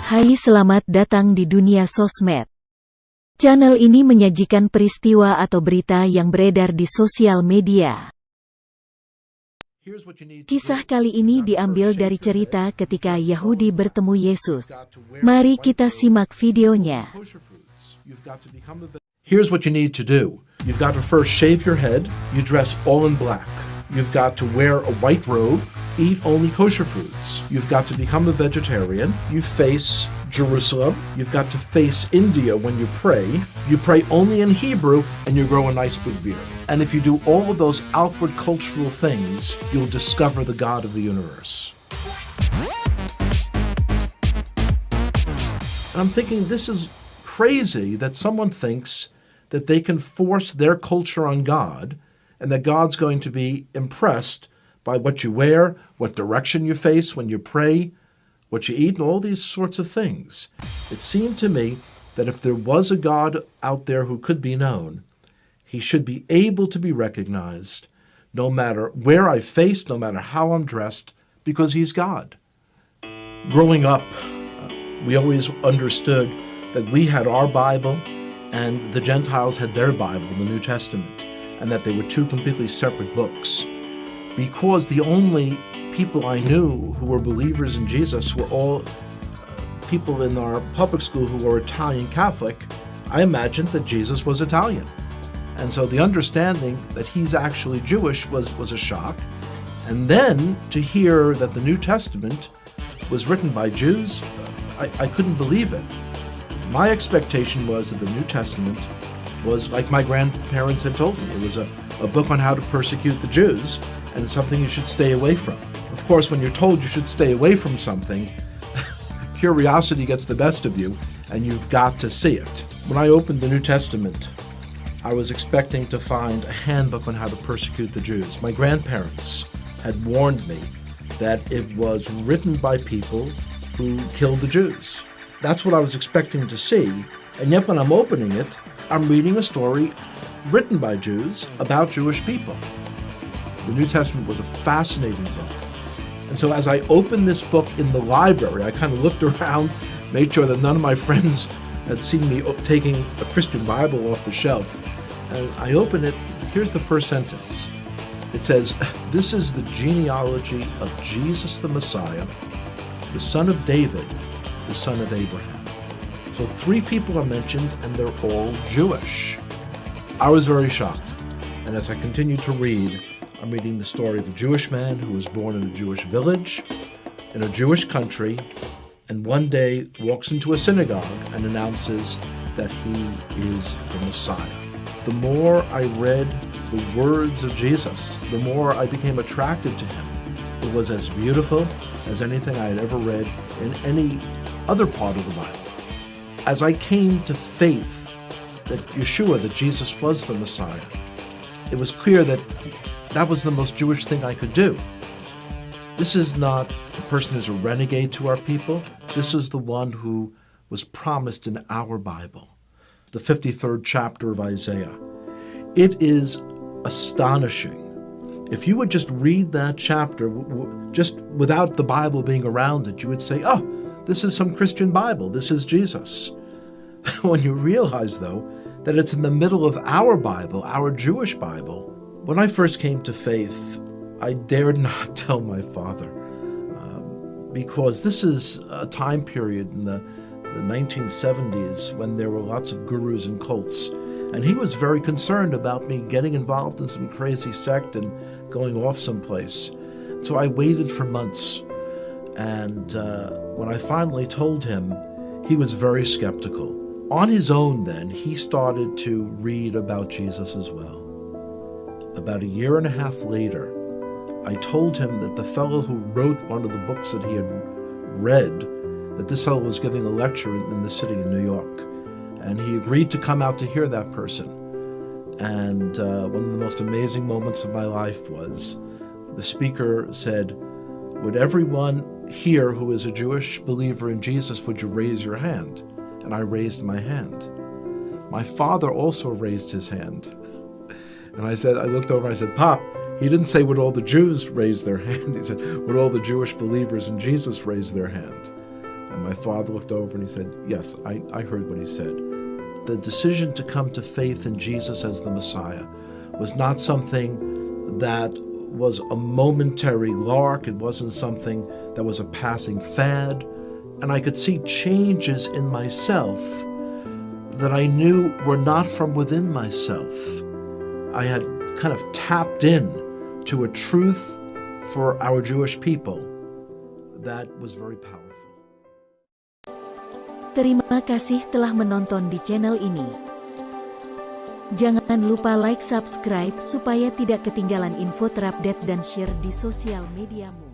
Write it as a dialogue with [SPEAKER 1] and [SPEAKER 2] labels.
[SPEAKER 1] Hai, selamat datang di Dunia Sosmed. Channel ini menyajikan peristiwa atau berita yang beredar di sosial media. Kisah kali ini diambil dari cerita ketika Yahudi bertemu Yesus. Mari kita simak videonya.
[SPEAKER 2] Here's what you need to do. You've got to first shave your head. You dress all in black. You've got to wear a white robe, eat only kosher foods. You've got to become a vegetarian. You face Jerusalem. You've got to face India when you pray. You pray only in Hebrew, and you grow a nice big beard. And if you do all of those outward cultural things, you'll discover the God of the universe. And I'm thinking, this is crazy that someone thinks that they can force their culture on God, and that God's going to be impressed by what you wear, what direction you face when you pray, what you eat, and all these sorts of things. It seemed to me that if there was a God out there who could be known, he should be able to be recognized no matter where I face, no matter how I'm dressed, because he's God. Growing up, we always understood that we had our Bible and the Gentiles had their Bible, the New Testament, and that they were two completely separate books. Because the only people I knew who were believers in Jesus were all people in our public school who were Italian Catholic, I imagined that Jesus was Italian. And so the understanding that he's actually Jewish was a shock. And then to hear that the New Testament was written by Jews, I couldn't believe it. My expectation was that the New Testament was like my grandparents had told me. It was a book on how to persecute the Jews, and something you should stay away from. Of course, when you're told you should stay away from something, curiosity gets the best of you, and you've got to see it. When I opened the New Testament, I was expecting to find a handbook on how to persecute the Jews. My grandparents had warned me that it was written by people who killed the Jews. That's what I was expecting to see, and yet when I'm opening it, I'm reading a story written by Jews about Jewish people. The New Testament was a fascinating book. And so as I opened this book in the library, I kind of looked around, made sure that none of my friends had seen me taking a Christian Bible off the shelf. And I open it, here's the first sentence. It says, "This is the genealogy of Jesus the Messiah, the son of David, the son of Abraham." So 3 people are mentioned, and they're all Jewish. I was very shocked. And as I continued to read, I'm reading the story of a Jewish man who was born in a Jewish village, in a Jewish country, and one day walks into a synagogue and announces that he is the Messiah. The more I read the words of Jesus, the more I became attracted to him. It was as beautiful as anything I had ever read in any other part of the Bible. As I came to faith that Yeshua, that Jesus was the Messiah, it was clear that that was the most Jewish thing I could do. This is not the person who's a renegade to our people. This is the one who was promised in our Bible, the 53rd chapter of Isaiah. It is astonishing. If you would just read that chapter, just without the Bible being around it, you would say, oh, this is some Christian Bible. This is Jesus. When you realize, though, that it's in the middle of our Bible, our Jewish Bible. When I first came to faith, I dared not tell my father, because this is a time period in the 1970s when there were lots of gurus and cults, and he was very concerned about me getting involved in some crazy sect and going off someplace. So I waited for months, and when I finally told him, he was very skeptical. On his own then, he started to read about Jesus as well. About 1.5 years later, I told him that the fellow who wrote one of the books that he had read, that this fellow was giving a lecture in the city in New York. And he agreed to come out to hear that person. And one of the most amazing moments of my life was the speaker said, "Would everyone here who is a Jewish believer in Jesus, would you raise your hand?" And I raised my hand. My father also raised his hand. And I looked over and I said, "Pop," he didn't say would all the Jews raise their hand. He said, would all the Jewish believers in Jesus raise their hand? And my father looked over and he said, yes, I heard what he said. The decision to come to faith in Jesus as the Messiah was not something that was a momentary lark. It wasn't something that was a passing fad. And I could see changes in myself that I knew were not from within myself. I had kind of tapped in to a truth for our Jewish people that was very powerful.
[SPEAKER 1] Terima kasih telah menonton di channel ini. Jangan lupa like, subscribe supaya tidak ketinggalan info terupdate dan share di sosial mediamu.